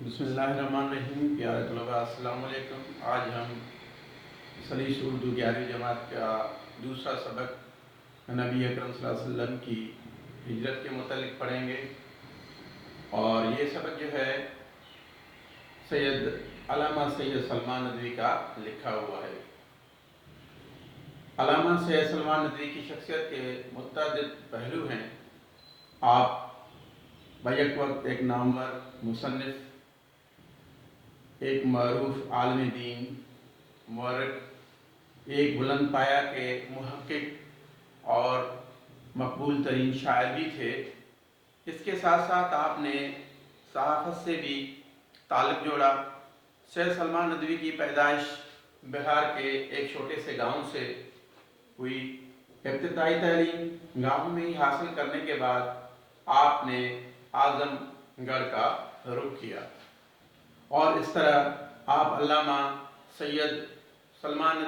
بسم اللہ الرحمن الرحیم. پیارے طلباء السلام علیکم. آج ہم سلیس اردو 11ویں جماعت کا دوسرا سبق نبی اکرم صلی اللہ علیہ وسلم کی ہجرت کے متعلق پڑھیں گے. اور یہ سبق جو ہے علامہ سید سلمان ندوی کا لکھا ہوا ہے. علامہ سید سلمان ندوی کی شخصیت کے متعدد پہلو ہیں. آپ بیک وقت ایک نامور مصنف، ایک معروف عالم دین، مورخ، ایک بلند پایہ کے محقق اور مقبول ترین شاعر بھی تھے. اس کے ساتھ ساتھ آپ نے صحافت سے بھی تعلق جوڑا. سید سلمان ندوی کی پیدائش بہار کے ایک چھوٹے سے گاؤں سے ہوئی. ابتدائی تعلیم گاؤں میں ہی حاصل کرنے کے بعد آپ نے اعظم گڑھ کا رخ کیا اور اس طرح آپ علامہ سید سلمان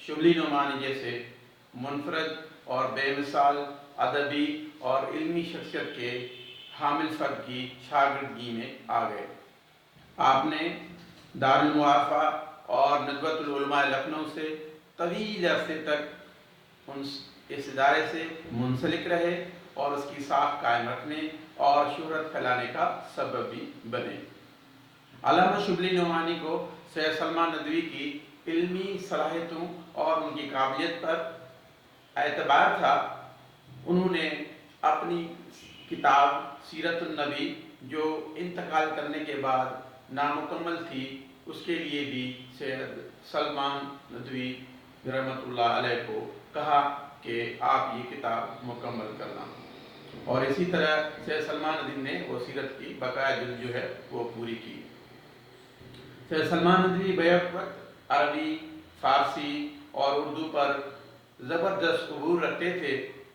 شبلی نعمانی جیسے منفرد اور بے مثال ادبی اور علمی شخصیت کے حامل فرد کی شاگردگی میں آ گئے. آپ نے دارالمعارفہ اور ندوۃ العلماء لکھنؤ سے طویل عرصے تک اس ادارے سے منسلک رہے اور اس کی ساکھ قائم رکھنے اور شہرت پھیلانے کا سبب بھی بنے. علامہ شبلی نعمانی کو سید سلمان ندوی کی علمی صلاحیتوں اور ان کی قابلیت پر اعتبار تھا. انہوں نے اپنی کتاب سیرت النبی جو انتقال کرنے کے بعد نامکمل تھی، اس کے لیے بھی سید سلمان ندوی رحمۃ اللہ علیہ کو کہا کہ آپ یہ کتاب مکمل کرنا. اور اسی طرح سید سلمان ندوی نے وہ سیرت کی بقایا جلد جو ہے وہ پوری کی. سید سلمان ندوی بیک وقت عربی، فارسی اور اردو پر زبردست عبور رکھتے تھے.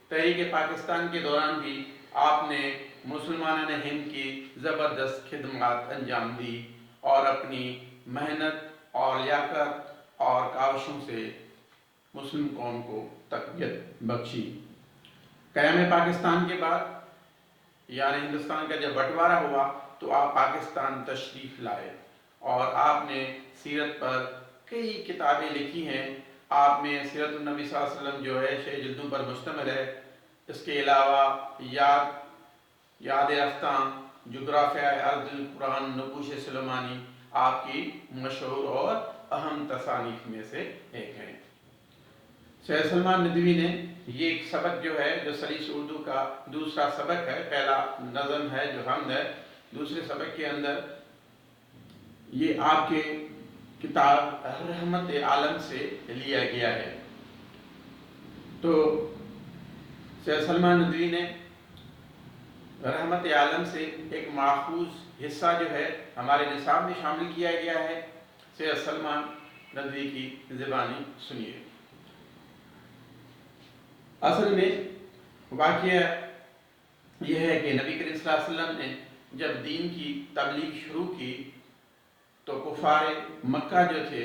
تحریک پاکستان کے دوران بھی آپ نے مسلمانان ہند کی زبردست خدمات انجام دی اور اپنی محنت اور لیاقت اور کاوشوں سے مسلم قوم کو تقویت بخشی. قیام پاکستان کے بعد یعنی ہندوستان کا جب بٹوارہ ہوا تو آپ پاکستان تشریف لائے اور آپ نے سیرت پر کئی کتابیں لکھی ہیں. آپ نے سیرت النبی صلی اللہ علیہ وسلم جو ہے 6 جلدوں پر مشتمل ہے. اس کے علاوہ یاد افطان، جغرافیہ ارض القرآن، نقوش سلیمانی آپ کی مشہور اور اہم تصانیف میں سے ایک ہیں. سید سلمان ندوی نے یہ ایک سبق جو ہے جو سلیس اردو کا دوسرا سبق ہے، پہلا نظم ہے جو حمد ہے، دوسرے سبق کے اندر یہ آپ کے کتاب رحمت عالم سے لیا گیا ہے. تو سید سلمان ندوی نے رحمت عالم سے ایک ماخوذ حصہ جو ہے ہمارے نصاب میں شامل کیا گیا ہے. سید سلمان ندوی کی زبانی سنیے. اصل میں واقعہ یہ ہے کہ نبی کریم صلی اللہ علیہ وسلم نے جب دین کی تبلیغ شروع کی تو کفار مکہ جو تھے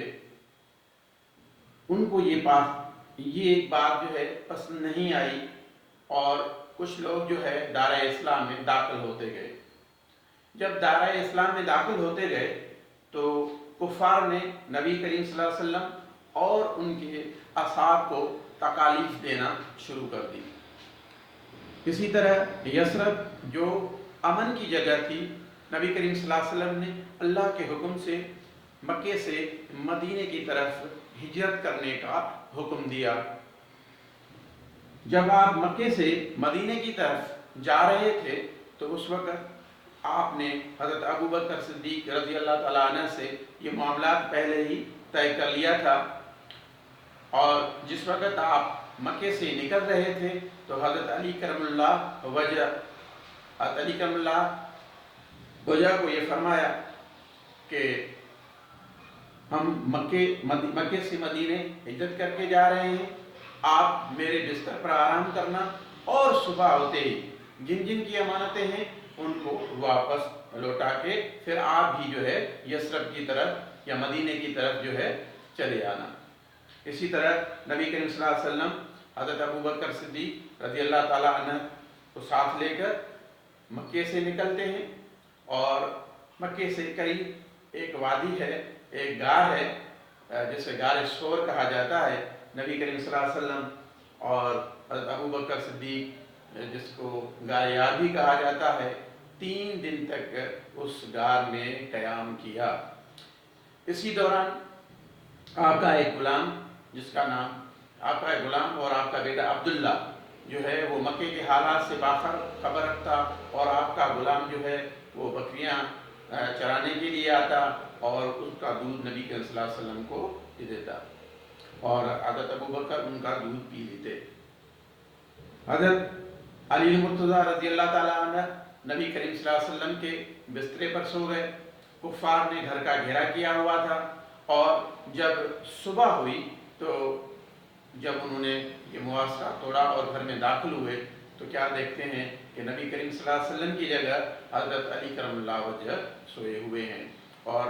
ان کو یہ بات جو ہے پسند نہیں آئی اور کچھ لوگ جو ہے دارہ اسلام میں داخل ہوتے گئے. جب دارہ اسلام میں داخل ہوتے گئے تو کفار نے نبی کریم صلی اللہ علیہ وسلم اور ان کے اصحاب کو تکالیف دینا شروع کر دی. اسی طرح یثرب جو امن کی جگہ تھی، نبی کریم صلی اللہ علیہ وسلم نے اللہ کے حکم سے مکے سے مدینے کی طرف ہجرت کرنے کا حکم دیا. جب آپ مکے سے مدینے کی طرف جا رہے تھے تو اس وقت آپ نے حضرت ابو بکر صدیق رضی اللہ تعالیٰ عنہ سے یہ معاملات پہلے ہی طے کر لیا تھا. اور جس وقت آپ مکے سے نکل رہے تھے تو حضرت علی کرم اللہ وجہ کو یہ فرمایا کہ ہم مکے سے مدینے ہجرت کر کے جا رہے ہیں، آپ میرے بستر پر آرام کرنا اور صبح ہوتے ہی جن جن کی امانتیں ہیں ان کو واپس لوٹا کے پھر آپ بھی جو ہے یثرب کی طرف یا مدینے کی طرف جو ہے چلے آنا. اسی طرح نبی کریم صلی اللہ علیہ وسلم حضرت ابو بکر صدیق رضی اللہ تعالیٰ عنہ کو ساتھ لے کر مکے سے نکلتے ہیں اور مکے سے قریب ایک وادی ہے، ایک غار ہے جسے غار ثور کہا جاتا ہے۔ نبی کریم صلی اللہ علیہ وسلم اور حضرت ابو بکر صدیق جس کو غار ہرا بھی کہا جاتا ہے، 3 دن تک اس غار میں قیام کیا۔ اسی دوران آپ کا ایک غلام جس کا نام آپ کا ایک غلام اور آپ کا بیٹا عبداللہ جو ہے وہ مکے کے حالات سے باخبر رکھتا، اور آپ کا غلام جو ہے وہ بکریاں چرانے کے لیے آتا اور اس کا دودھ نبی کریم صلی اللہ علیہ وسلم کو دے دیتا، اور حضرت ابو بکر ان کا دودھ پی لیتے۔ حضرت علی المرتضیٰ رضی اللہ تعالیٰ عنہ نبی کریم صلی اللہ علیہ وسلم کے بسترے پر سو گئے۔ کفار نے گھر کا گھیرا کیا ہوا تھا، اور جب صبح ہوئی تو جب انہوں نے یہ محاصرہ توڑا اور گھر میں داخل ہوئے تو کیا دیکھتے ہیں کہ نبی کریم صلی اللہ علیہ وسلم کی جگہ حضرت علی کرم اللہ وجہ سوئے ہوئے ہیں، اور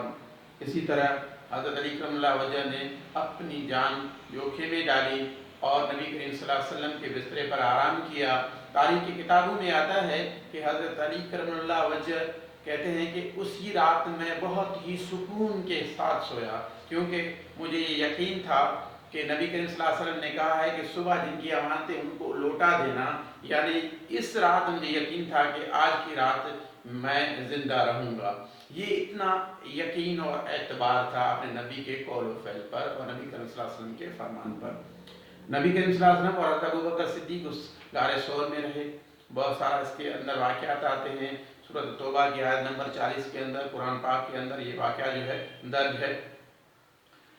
اسی طرح حضرت علی کرم اللہ وجہ نے اپنی جان جوکھم میں ڈالی اور نبی کریم صلی اللہ علیہ وسلم کے بسترے پر آرام کیا۔ تاریخ کی کتابوں میں آتا ہے کہ حضرت علی کرم اللہ وجہ کہتے ہیں کہ اسی رات میں بہت ہی سکون کے ساتھ سویا، کیونکہ مجھے یہ یقین تھا کہ نبی کریم صلی اللہ علیہ وسلم نے کہا ہے کہ صبح جن کی امانتیں ان کو لوٹا دینا، یعنی اس رات مجھے یقین تھا کہ آج کی رات میں زندہ رہوں گا۔ یہ اتنا یقین اور اعتبار تھا اپنے نبی کے قول و فعل پر اور نبی کریم صلی اللہ علیہ وسلم کے فرمان پر۔ نبی کریم صلی اللہ علیہ وسلم اور حضرت ابو بکر صدیق اس غار ثور میں رہے۔ بہت سارا اس کے اندر واقعات آتے ہیں۔ سورۃ توبہ کی آیت نمبر 40 کے اندر قرآن پاک کے اندر یہ واقعہ جو ہے درج ہے۔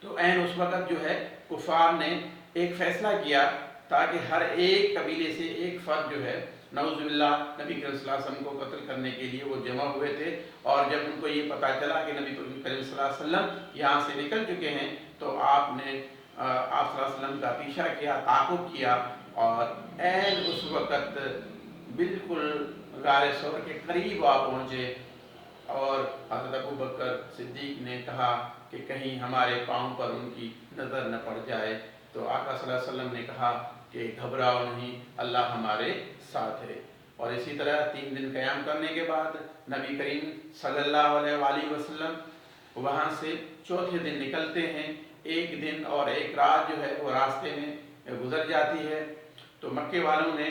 تو عین اس وقت جو ہے کفار نے ایک فیصلہ کیا تاکہ ہر ایک قبیلے سے ایک فرد جو ہے نعوذ باللہ نبی کریم صلی اللہ علیہ وسلم کو قتل کرنے کے لیے وہ جمع ہوئے تھے، اور جب ان کو یہ پتہ چلا کہ نبی کریم صلی اللہ علیہ وسلم یہاں سے نکل چکے ہیں تو آپ نے آپ صلی اللہ علیہ وسلم کا پیچھا کیا، تعاقب کیا، اور عین اس وقت بالکل غار ثور کے قریب آپ پہنچے، اور حضرت ابو بکر صدیق نے کہا کہ کہیں ہمارے پاؤں پر ان کی نظر نہ پڑ جائے، تو آقا صلی اللہ علیہ وسلم نے کہا کہ گھبراؤ نہیں، اللہ ہمارے ساتھ ہے۔ اور اسی طرح 3 دن قیام کرنے کے بعد نبی کریم صلی اللہ علیہ وآلہ وسلم وہاں سے چوتھے دن نکلتے ہیں۔ 1 دن اور 1 رات جو ہے وہ راستے میں گزر جاتی ہے، تو مکے والوں نے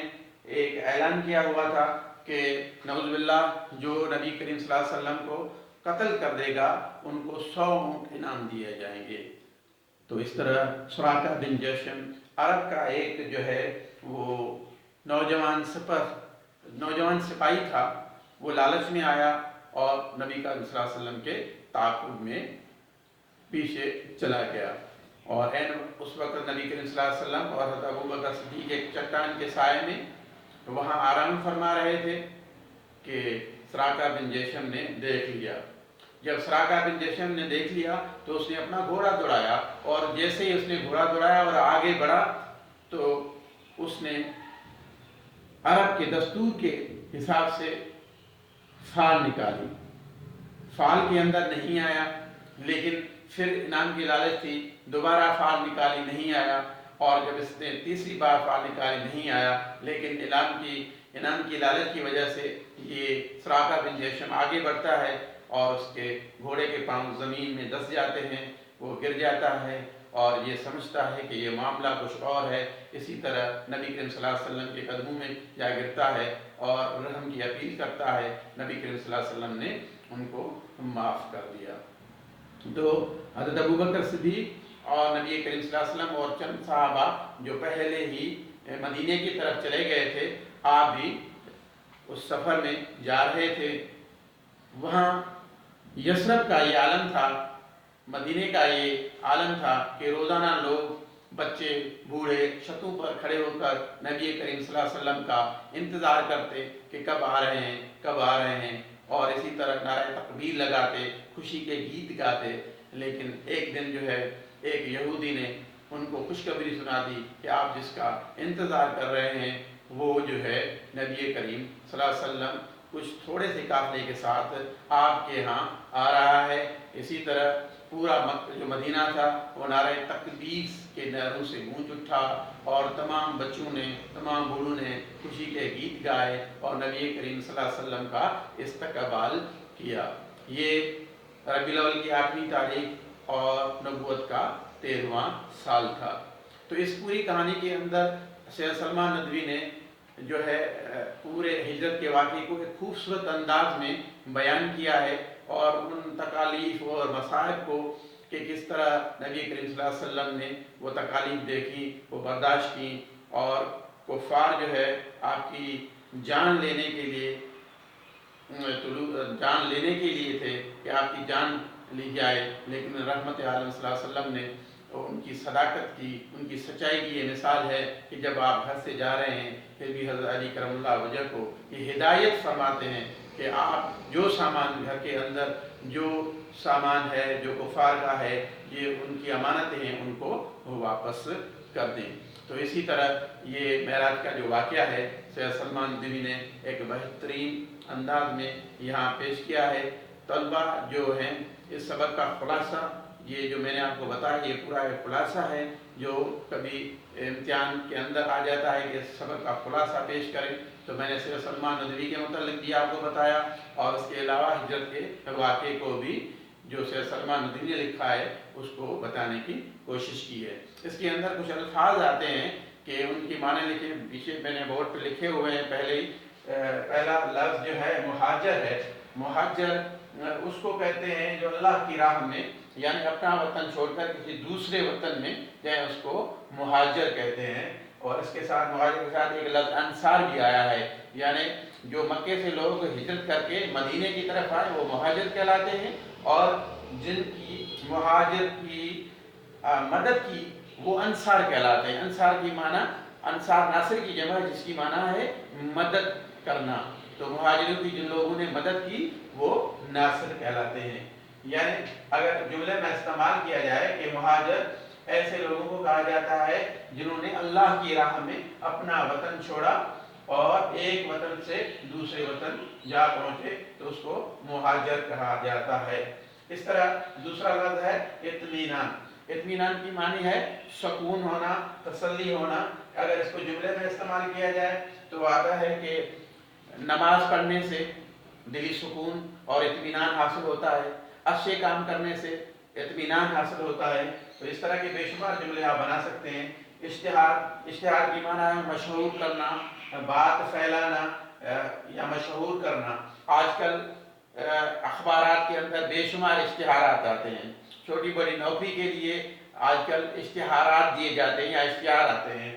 ایک اعلان کیا ہوا تھا کہ نعوذ باللہ جو نبی کریم صلی اللہ علیہ وسلم کو قتل کر دے گا ان کو 100 اونٹ انعام دیے جائیں گے۔ تو اس طرح سراقہ بن جشم عرب کا ایک جو ہے وہ نوجوان سپاہی تھا، وہ لالچ میں آیا اور نبی کریم صلی اللہ علیہ وسلم کے تعاقب میں پیچھے چلا گیا، اور عین اس وقت نبی کریم صلی اللہ علیہ وسلم اور حضرت ابو بکر صدیق ایک چٹان کے سائے میں وہاں آرام فرما رہے تھے کہ سراقہ بن جشم نے دیکھ لیا۔ جب سراقہ بن جشم نے دیکھ لیا تو اس نے اپنا گھوڑا دوڑایا، اور جیسے ہی اس نے گھوڑا دوڑایا اور آگے بڑھا تو اس نے عرب کے دستور کے حساب سے فال نکالی۔ فال کے اندر نہیں آیا، لیکن پھر انعام کی لالچ تھی، دوبارہ فال نکالی، نہیں آیا، اور جب اس نے تیسری بار فال نکالی نہیں آیا، لیکن انعام کی لالچ کی وجہ سے یہ سراقہ بن جشم آگے بڑھتا ہے اور اس کے گھوڑے کے پاؤں زمین میں دس جاتے ہیں، وہ گر جاتا ہے اور یہ سمجھتا ہے کہ یہ معاملہ کچھ اور ہے۔ اسی طرح نبی کریم صلی اللہ علیہ وسلم کے قدموں میں جا گرتا ہے اور رحم کی اپیل کرتا ہے، نبی کریم صلی اللہ علیہ وسلم نے ان کو معاف کر دیا۔ تو حضرت ابو بکر صدیق اور نبی کریم صلی اللہ علیہ وسلم اور چند صحابہ جو پہلے ہی مدینے کی طرف چلے گئے تھے، آپ بھی اس سفر میں جا رہے تھے۔ وہاں یثرب کا یہ عالم تھا، مدینے کا یہ عالم تھا کہ روزانہ لوگ، بچے، بوڑھے چھتوں پر کھڑے ہو کر نبی کریم صلی اللہ علیہ وسلم کا انتظار کرتے کہ کب آ رہے ہیں، کب آ رہے ہیں، اور اسی طرح نعرہ تکبیر لگاتے، خوشی کے گیت گاتے۔ لیکن ایک دن جو ہے ایک یہودی نے ان کو خوشخبری سنا دی کہ آپ جس کا انتظار کر رہے ہیں وہ جو ہے نبی کریم صلی اللہ علیہ وسلم کچھ تھوڑے سے قافلے کے ساتھ آپ کے ہاں آ رہا ہے۔ اسی طرح پورا جو مدینہ تھا وہ نعرہ تکبیر کے نعروں سے گونج اٹھا، اور تمام بچوں نے، تمام بوڑھوں نے خوشی کے گیت گائے اور نبی کریم صلی اللہ علیہ وسلم کا استقبال کیا۔ یہ ربیع الاول کی 8ویں تاریخ اور نبوت کا 13واں سال تھا۔ تو اس پوری کہانی کے اندر سید سلمان ندوی نے جو ہے پورے ہجرت کے واقعے کو ایک خوبصورت انداز میں بیان کیا ہے، اور ان تکالیف اور مصائب کو کہ کس طرح نبی کریم صلی اللہ علیہ وسلم نے وہ تکالیف دیکھی، وہ برداشت کی، اور کفار جو ہے آپ کی جان لینے کے لیے تھے کہ آپ کی جان لی جائے، لیکن رحمت عالم صلی اللہ علیہ وسلم نے ان کی صداقت کی، ان کی سچائی کی یہ مثال ہے کہ جب آپ گھر سے جا رہے ہیں پھر بھی حضرت علی کرم اللہ وجہ کو یہ ہدایت فرماتے ہیں کہ آپ جو سامان گھر کے اندر جو سامان ہے جو کفار کا ہے، یہ ان کی امانتیں ہیں، ان کو واپس کر دیں۔ تو اسی طرح یہ معراج کا جو واقعہ ہے سید سلمان ندوی نے ایک بہترین انداز میں یہاں پیش کیا ہے۔ طلبہ جو ہیں اس سبق کا خلاصہ یہ جو میں نے آپ کو بتایا یہ پورا ایک خلاصہ ہے، جو کبھی امتحان کے اندر آ جاتا ہے کہ اس سبق کا خلاصہ پیش کریں، تو میں نے سید سلمان ندوی کے متعلق بھی آپ کو بتایا، اور اس کے علاوہ ہجرت کے واقعے کو بھی جو سید سلمان ندوی نے لکھا ہے اس کو بتانے کی کوشش کی ہے۔ اس کے اندر کچھ الفاظ آتے ہیں کہ ان کی معنی لکھے، پیچھے میں نے بورڈ پہ لکھے ہوئے ہیں۔ پہلا لفظ جو ہے مہاجر ہے۔ مہاجر اس کو کہتے ہیں جو اللہ کی راہ میں، یعنی اپنا وطن چھوڑ کر کسی دوسرے وطن میں جائے، اس کو مہاجر کہتے ہیں۔ اور اس کے ساتھ مہاجر کے ساتھ ایک لفظ انصار بھی آیا ہے، یعنی جو مکے سے لوگ ہجرت کر کے مدینے کی طرف آئے وہ مہاجر کہلاتے ہیں، اور جن کی مہاجر کی مدد کی وہ انصار کہلاتے ہیں۔ انصار کی معنی، انصار ناصر کی جمع ہے جس کی معنی ہے مدد کرنا، تو مہاجروں کی جن لوگوں نے مدد کی وہ ناصر کہلاتے ہیں۔ یعنی اگر جملے میں استعمال کیا جائے کہ مہاجر ایسے لوگوں کو کہا جاتا ہے جنہوں نے اللہ کی راہ میں اپنا وطن چھوڑا اور ایک وطن سے دوسرے وطن جا پہنچے، تو اس کو مہاجر کہا جاتا ہے۔ اس طرح دوسرا لفظ ہے اطمینان۔ اطمینان کی معنی ہے سکون ہونا، تسلی ہونا۔ اگر اس کو جملے میں استعمال کیا جائے تو آتا ہے کہ نماز پڑھنے سے دلی سکون اور اطمینان حاصل ہوتا ہے، اچھے کام کرنے سے اطمینان حاصل ہوتا ہے۔ تو اس طرح کے بے شمار جملے آپ بنا سکتے ہیں۔ اشتہار کی معنی ہے مشہور کرنا، بات پھیلانا یا مشہور کرنا۔ آج کل اخبارات کے اندر بے شمار اشتہارات آتے ہیں، چھوٹی بڑی نوکری کے لیے آج کل اشتہارات دیے جاتے ہیں یا اشتہار آتے ہیں۔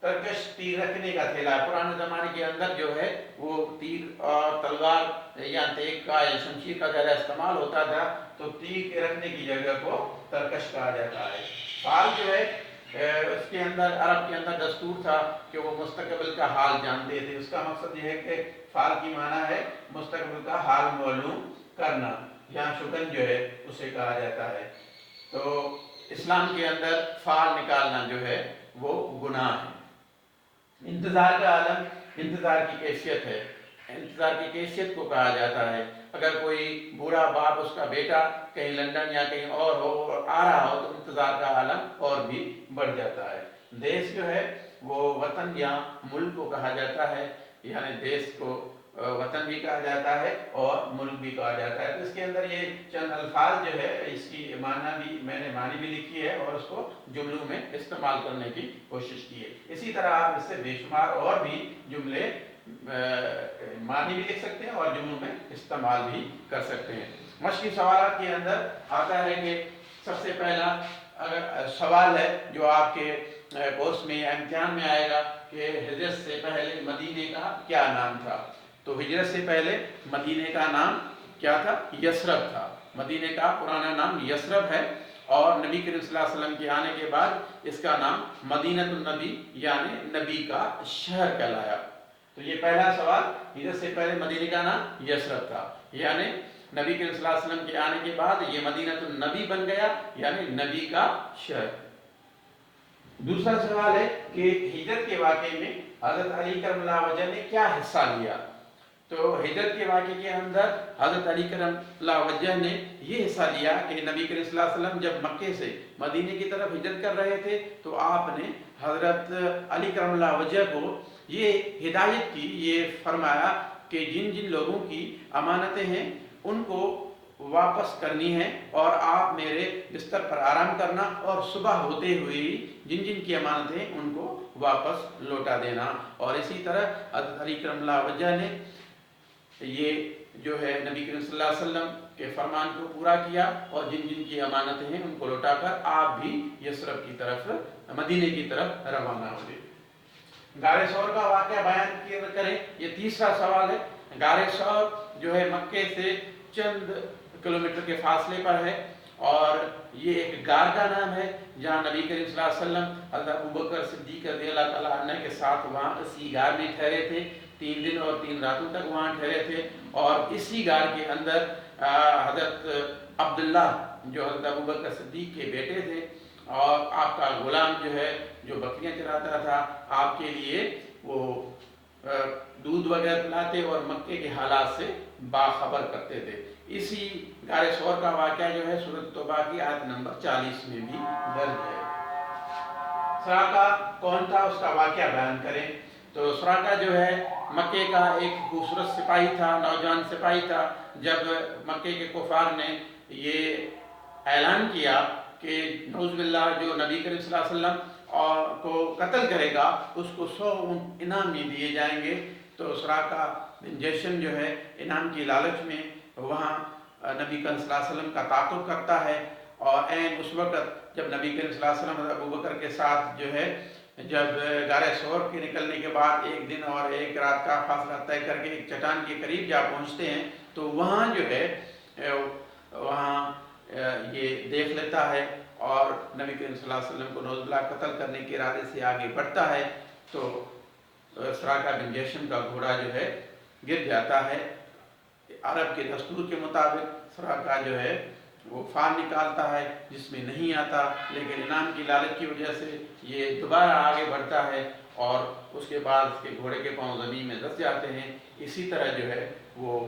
ترکش تیر رکھنے کا تھیلا، پرانے زمانے کے اندر جو ہے وہ تیر اور تلوار یا تیگ کا یا شمشیر کا زیادہ استعمال ہوتا تھا، تو تیر کے رکھنے کی جگہ کو ترکش کہا جاتا ہے۔ فال جو ہے اس کے اندر عرب کے اندر دستور تھا کہ وہ مستقبل کا حال جانتے تھے۔ اس کا مقصد یہ ہے کہ فال کی معنی ہے مستقبل کا حال معلوم کرنا، یا شکن جو ہے اسے کہا جاتا ہے۔ تو اسلام کے اندر فال نکالنا جو ہے وہ گناہ ہے۔ انتظار کا عالم انتظار کی کیفیت ہے، انتظار کی کیفیت کو کہا جاتا ہے۔ اگر کوئی بوڑھا باپ اس کا بیٹا کہیں لندن یا کہیں اور ہو اور آ رہا ہو تو انتظار کا عالم اور بھی بڑھ جاتا ہے۔ دیش جو ہے وہ وطن یا ملک کو کہا جاتا ہے، یعنی دیش کو وطن بھی کہا جاتا ہے اور ملک بھی کہا جاتا ہے۔ تو اس کے اندر یہ چند الفاظ جو ہے اس کی معنی بھی میں نے معنی بھی لکھی ہے اور اس کو جملوں میں استعمال کرنے کی کوشش کی ہے۔ اسی طرح آپ اس سے بے شمار اور بھی جملے معنی بھی لکھ سکتے ہیں اور جملوں میں استعمال بھی کر سکتے ہیں۔ مشقی سوالات کے اندر آتا ہے کہ سب سے پہلا اگر سوال ہے جو آپ کے کورس میں یا امتحان میں آئے گا کہ ہجرت سے پہلے مدینے کا کیا نام تھا، تو ہجرت سے پہلے مدینے کا نام کیا تھا؟ یثرب تھا۔ مدینے کا پرانا نام یثرب ہے، اور نبی کریم صلی اللہ علیہ وسلم کے آنے کے بعد اس کا نام مدینۃ النبی یعنی نبی کا شہر کہلایا۔ تو یہ پہلا سوال، ہجرت سے پہلے مدینے کا نام یثرب تھا، یعنی نبی کریم صلی اللہ علیہ وسلم کے آنے کے بعد یہ مدینۃ النبی بن گیا، یعنی نبی کا شہر۔ دوسرا سوال ہے کہ ہجرت کے واقعے میں حضرت علی کرم اللہ وجہ نے کیا حصہ لیا، تو ہجرت کے واقعے کے اندر حضرت علی کرم اللہ وجہ نے یہ حصہ لیا کہ نبی کریم صلی اللہ علیہ وسلم جب مکے سے مدینے کی طرف ہجرت کر رہے تھے تو آپ نے حضرت علی کرم اللہ وجہ کو یہ ہدایت کی، یہ فرمایا کہ جن جن لوگوں کی امانتیں ہیں ان کو واپس کرنی ہے اور آپ میرے بستر پر آرام کرنا اور صبح ہوتے ہوئے جن جن کی امانتیں ان کو واپس لوٹا دینا۔ اور اسی طرح حضرت علی کرم اللہ وجہ نے یہ جو ہے نبی کریم صلی اللہ علیہ وسلم کے فرمان کو پورا کیا اور جن جن کی امانتیں ہیں ان کو لوٹا کر آپ بھی یثرب کی طرف، مدینے کی طرف روانہ ہوئے۔ غار ثور کا واقعہ بیان کریں، یہ تیسرا سوال ہے۔ غار ثور جو ہے مکے سے چند کلومیٹر کے فاصلے پر ہے اور یہ ایک غار کا نام ہے جہاں نبی کریم صلی اللہ علیہ وسلم حضرت ابوبکر صدیق رضی اللہ تعالیٰ عنہ کے ساتھ وہاں اسی غار میں ٹھہرے تھے، 3 دن اور 3 راتوں تک وہاں ٹھہرے تھے۔ اور اسی غار کے اندر حضرت عبداللہ جو حضرت ابوبکر صدیق کے بیٹے تھے اور آپ کا غلام جو ہے جو بکریاں چراتا تھا، آپ کے لیے وہ دودھ وغیرہ پلاتے اور مکے کے حالات سے باخبر کرتے تھے۔ اسی غار ثور کا واقعہ جو ہے سورۃ توبہ کی آیت نمبر 40 میں بھی درج ہے۔ سراقہ کون تھا، اس کا واقعہ بیان کریں تو سراقہ جو ہے مکے کا ایک خوبصورت سپاہی تھا، نوجوان سپاہی تھا۔ جب مکے کے کفار نے یہ اعلان کیا کہ نعوذ باللہ جو نبی کریم صلی اللہ علیہ وسلم کو قتل کرے گا اس کو 100 اونٹ انعام میں دیے جائیں گے، تو سراقہ بن جیشم جو ہے انعام کی لالچ میں وہاں نبی کریم صلی اللہ علیہ وسلم کا تعاقب کرتا ہے۔ اور عین اس وقت جب نبی کریم صلی اللہ علیہ وسلم ابوبکر کے ساتھ جو ہے جب غار ثور کے نکلنے کے بعد 1 دن اور 1 رات کا فاصلہ طے کر کے ایک چٹان کے قریب جا پہنچتے ہیں تو وہاں جو ہے وہاں یہ دیکھ لیتا ہے اور نبی کریم صلی اللہ علیہ وسلم کو نعوذ باللہ قتل کرنے کے ارادے سے آگے بڑھتا ہے تو سراقہ بن جیشم کا گھوڑا جو ہے گر جاتا ہے۔ عرب کے دستور کے مطابق سراقہ جو ہے وہ فال نکالتا ہے جس میں نہیں آتا، لیکن انعام کی لالچ کی وجہ سے یہ دوبارہ آگے بڑھتا ہے اور اس کے بعد اس کے گھوڑے کے پاؤں زمین میں دھس جاتے ہیں۔ اسی طرح جو ہے وہ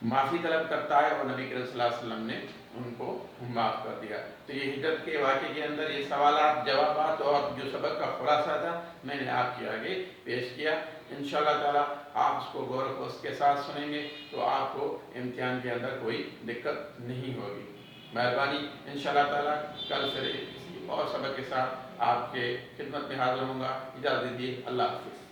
معافی طلب کرتا ہے اور نبی کریم صلی اللہ علیہ وسلم نے ان کو معاف کر دیا۔ تو یہ ہجرت کے واقعے کے اندر یہ سوالات، جوابات اور جو سبق کا خلاصہ تھا میں نے آپ کے آگے پیش کیا۔ انشاءاللہ تعالیٰ آپ اس کو غور و خوض کے ساتھ سنیں گے تو آپ کو امتحان کے اندر کوئی دقت نہیں ہوگی۔ مہربانی، انشاءاللہ تعالیٰ کل پھر کسی اور سبق کے ساتھ آپ کے خدمت میں حاضر ہوں گا۔ اجازت دیجیے، اللہ حافظ۔